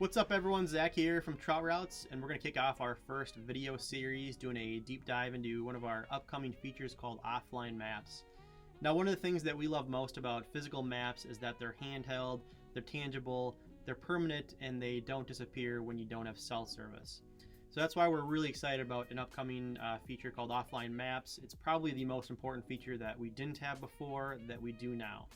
What's up everyone, Zach here from Trout Routes, and we're going to kick off our first video series doing a deep dive into one of our upcoming features called offline maps. Now, one of the things that we love most about physical maps is that they're handheld, they're tangible, they're permanent, and they don't disappear when you don't have cell service. So that's why we're really excited about an upcoming feature called offline maps. It's probably the most important feature that we didn't have before that we do now.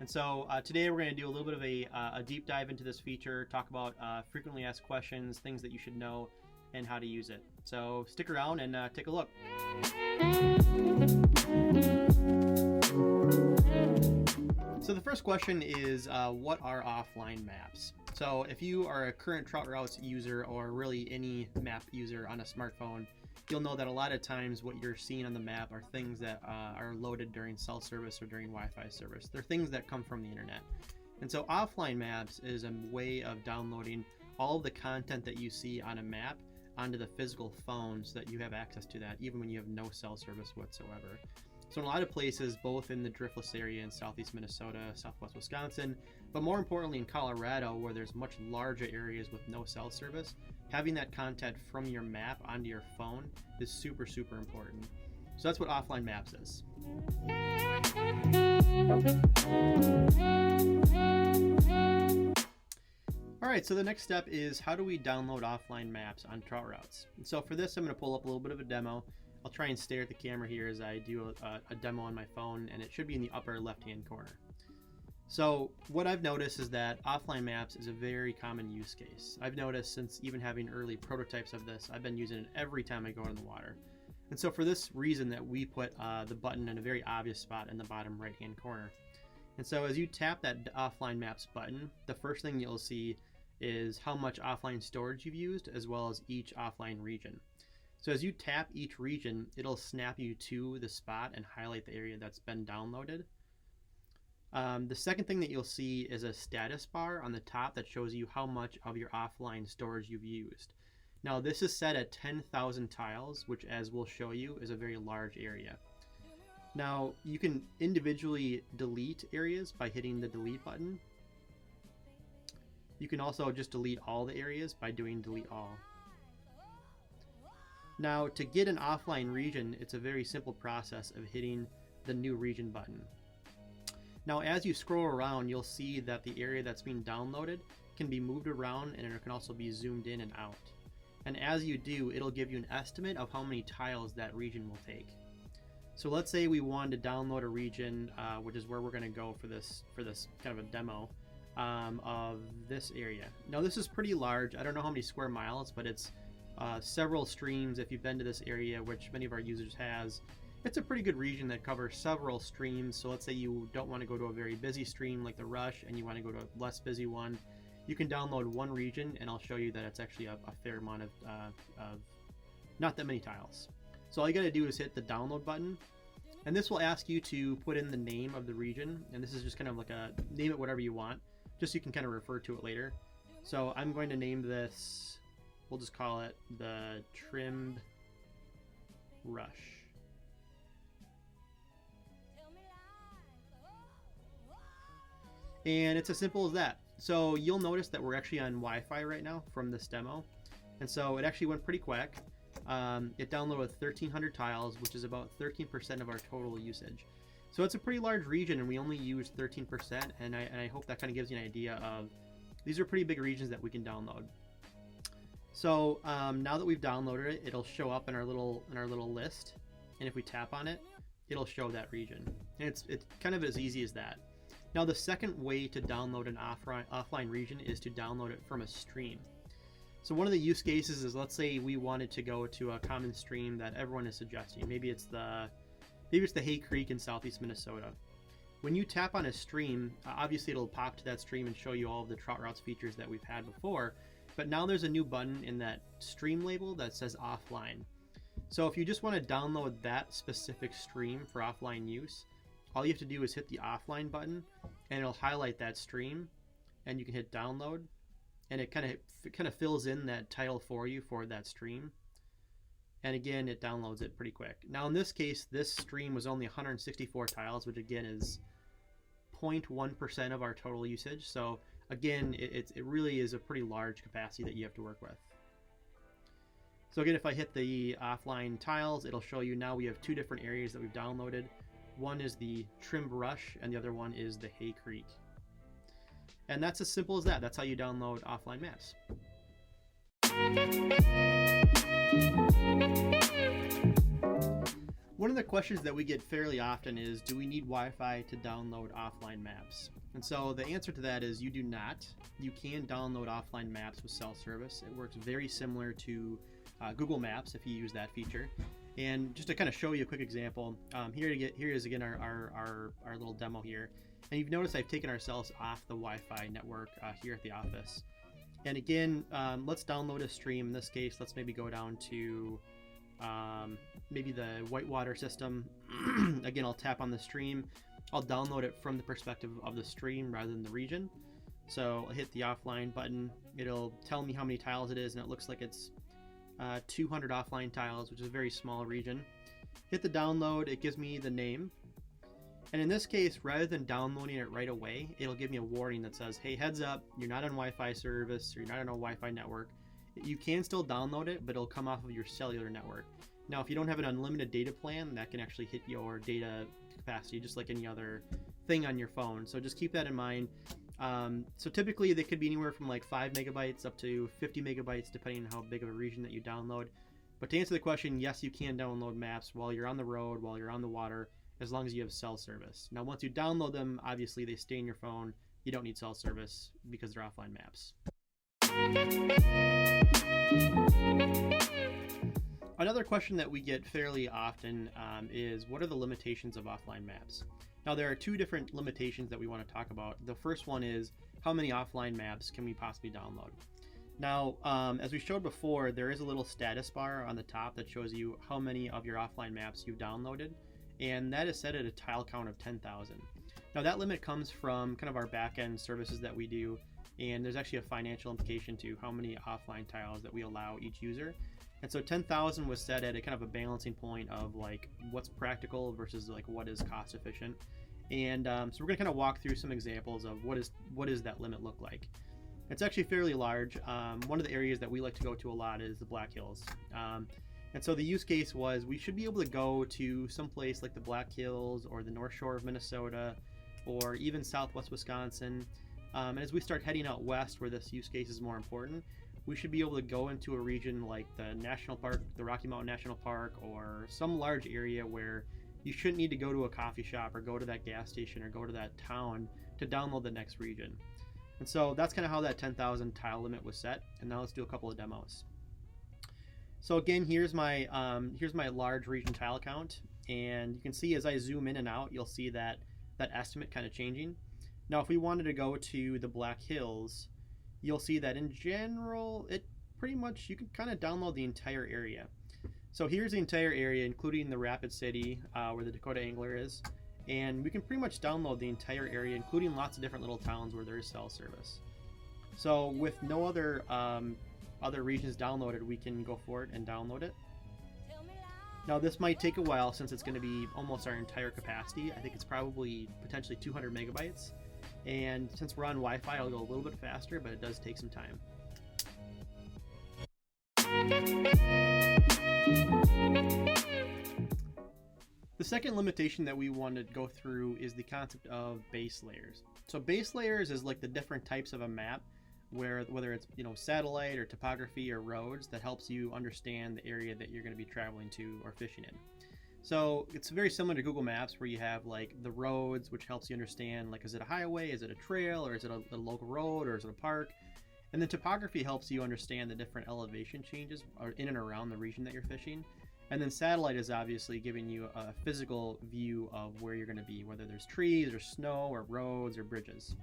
And so today we're going to do a little bit of a deep dive into this feature, talk about frequently asked questions, things that you should know, and how to use it. So stick around and take a look. So the first question is, what are offline maps? So if you are a current Trout Routes user or really any map user on a smartphone, you'll know that a lot of times what you're seeing on the map are things that are loaded during cell service or during Wi-Fi service. They're things that come from the internet. And so offline maps is a way of downloading all of the content that you see on a map onto the physical phone so that you have access to that even when you have no cell service whatsoever. So in a lot of places, both in the Driftless area in southeast Minnesota, southwest Wisconsin, but more importantly in Colorado, where there's much larger areas with no cell service, having that content from your map onto your phone is super, super important. So that's what offline maps is. All right, so the next step is how do we download offline maps on Trout Routes? And so for this, I'm going to pull up a little bit of a demo. I'll try and stare at the camera here as I do a demo on my phone, and it should be in the upper left-hand corner. So what I've noticed is that offline maps is a very common use case. I've noticed since even having early prototypes of this, I've been using it every time I go in the water. And so for this reason that we put the button in a very obvious spot in the bottom right-hand corner. And so as you tap that offline maps button, the first thing you'll see is how much offline storage you've used as well as each offline region. So as you tap each region, it'll snap you to the spot and highlight the area that's been downloaded. The second thing that you'll see is a status bar on the top that shows you how much of your offline storage you've used. Now this is set at 10,000 tiles, which as we'll show you is a very large area. Now you can individually delete areas by hitting the delete button. You can also just delete all the areas by doing delete all. Now to get an offline region, it's a very simple process of hitting the new region button. Now as you scroll around, you'll see that the area that's being downloaded can be moved around and it can also be zoomed in and out. And as you do, it'll give you an estimate of how many tiles that region will take. So let's say we wanted to download a region, which is where we're going to go for this kind of a demo of this area. Now this is pretty large. I don't know how many square miles, but it's several streams. If you've been to this area, which many of our users has, it's a pretty good region that covers several streams. So let's say you don't want to go to a very busy stream like the Rush and you want to go to a less busy one, you can download one region and I'll show you that it's actually a fair amount of not that many tiles. So all you got to do is hit the download button, and this will ask you to put in the name of the region, and this is just kind of like a name it whatever you want, just so you can kind of refer to it later. So I'm going to name this, we'll just call it the Trimmed Rush. And it's as simple as that. So you'll notice that we're actually on Wi-Fi right now from this demo. And so it actually went pretty quick. It downloaded 1,300 tiles, which is about 13% of our total usage. So it's a pretty large region and we only use 13%. And I hope that kind of gives you an idea of these are pretty big regions that we can download. So now that we've downloaded it, it'll show up in our little list. And if we tap on it, it'll show that region. And it's kind of as easy as that. Now the second way to download an offline region is to download it from a stream. So one of the use cases is, let's say we wanted to go to a common stream that everyone is suggesting. Maybe it's the Hay Creek in southeast Minnesota. When you tap on a stream, obviously it'll pop to that stream and show you all of the Trout Routes features that we've had before. But now there's a new button in that stream label that says offline. So if you just want to download that specific stream for offline use, all you have to do is hit the offline button and it'll highlight that stream, and you can hit download, and it kind of fills in that title for you for that stream. And again, it downloads it pretty quick. Now in this case, this stream was only 164 tiles, which again is 0.1% of our total usage. So again, it really is a pretty large capacity that you have to work with. So again, if I hit the offline tiles, it'll show you now we have two different areas that we've downloaded. One is the Trim Brush and the other one is the Hay Creek. And that's as simple as that. That's how you download offline maps. One of the questions that we get fairly often is, do we need Wi-Fi to download offline maps? And so the answer to that is you do not. You can download offline maps with cell service. It works very similar to Google Maps if you use that feature. And just to kind of show you a quick example, here is again our little demo here. And you've noticed I've taken ourselves off the Wi-Fi network here at the office. And again, let's download a stream. In this case, let's maybe go down to maybe the Whitewater system. Again, I'll tap on the stream. I'll download it from the perspective of the stream rather than the region. So I'll hit the offline button. It'll tell me how many tiles it is, and it looks like it's 200 offline tiles, which is a very small region. Hit the download. It gives me the name. And in this case, rather than downloading it right away, it'll give me a warning that says, hey, heads up, you're not on Wi-Fi service, or you're not on a Wi-Fi network. You can still download it, but it'll come off of your cellular network. Now, if you don't have an unlimited data plan, that can actually hit your data capacity just like any other thing on your phone. So just keep that in mind. So typically they could be anywhere from like 5 megabytes up to 50 megabytes, depending on how big of a region that you download. But to answer the question, yes, you can download maps while you're on the road, while you're on the water, as long as you have cell service. Now, once you download them, obviously they stay in your phone. You don't need cell service because they're offline maps. Another question that we get fairly often is, what are the limitations of offline maps? Now, there are two different limitations that we want to talk about. The first one is, how many offline maps can we possibly download? Now, as we showed before, there is a little status bar on the top that shows you how many of your offline maps you've downloaded, and that is set at a tile count of 10,000. Now, that limit comes from kind of our back-end services that we do, and there's actually a financial implication to how many offline tiles that we allow each user. And so 10,000 was set at a kind of a balancing point of like what's practical versus like what is cost efficient. And so we're gonna kind of walk through some examples of what does that limit look like. It's actually fairly large. One of the areas that we like to go to a lot is the Black Hills. And so the use case was we should be able to go to some place like the Black Hills or the North Shore of Minnesota or even Southwest Wisconsin. And as we start heading out west where this use case is more important, we should be able to go into a region like the National Park, the Rocky Mountain National Park, or some large area where you shouldn't need to go to a coffee shop or go to that gas station or go to that town to download the next region. And so that's kind of how that 10,000 tile limit was set. And now let's do a couple of demos. So again, here's my large region tile count, and you can see as I zoom in and out, you'll see that estimate kind of changing. Now, if we wanted to go to the Black Hills, you'll see that in general, it pretty much, you can kind of download the entire area. So here's the entire area, including the Rapid City, where the Dakota Angler is. And we can pretty much download the entire area, including lots of different little towns where there is cell service. So with no other regions downloaded, we can go for it and download it. Now this might take a while since it's going to be almost our entire capacity. I think it's probably potentially 200 megabytes. And since we're on Wi-Fi, it'll go a little bit faster, but it does take some time. The second limitation that we want to go through is the concept of base layers. So base layers is like the different types of a map, where whether it's satellite or topography or roads, that helps you understand the area that you're going to be traveling to or fishing in. So it's very similar to Google Maps, where you have like the roads, which helps you understand like, is it a highway, is it a trail, or is it a local road, or is it a park? And then topography helps you understand the different elevation changes in and around the region that you're fishing. And then satellite is obviously giving you a physical view of where you're going to be, whether there's trees or snow or roads or bridges.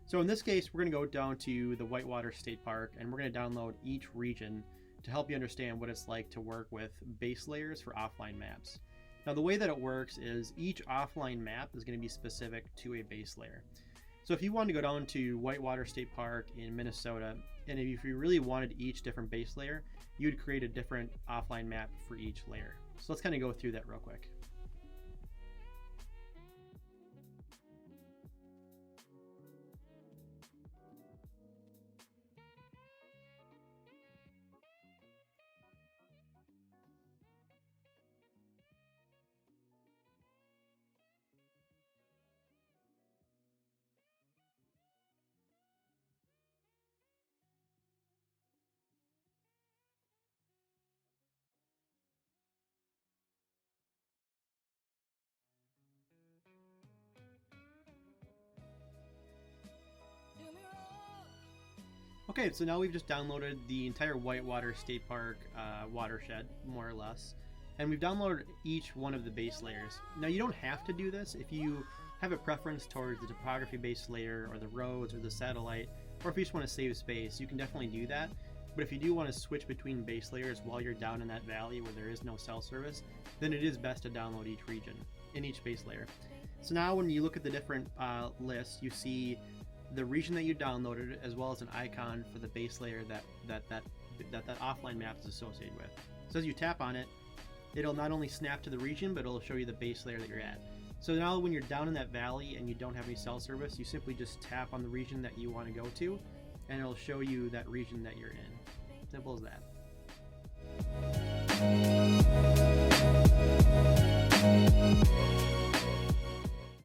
So in this case, we're going to go down to the Whitewater State Park, and we're going to download each region to help you understand what it's like to work with base layers for offline maps. Now, the way that it works is each offline map is going to be specific to a base layer. So if you wanted to go down to Whitewater State Park in Minnesota, and if you really wanted each different base layer, you'd create a different offline map for each layer. So let's kind of go through that real quick. Okay, so now we've just downloaded the entire Whitewater State Park watershed, more or less. And we've downloaded each one of the base layers. Now you don't have to do this if you have a preference towards the topography-based layer or the roads or the satellite, or if you just want to save space, you can definitely do that. But if you do want to switch between base layers while you're down in that valley where there is no cell service, then it is best to download each region in each base layer. So now when you look at the different lists, you see the region that you downloaded as well as an icon for the base layer that offline map is associated with. So as you tap on it, it'll not only snap to the region, but it'll show you the base layer that you're at. So now when you're down in that valley and you don't have any cell service, you simply just tap on the region that you want to go to, and it'll show you that region that you're in. Simple as that.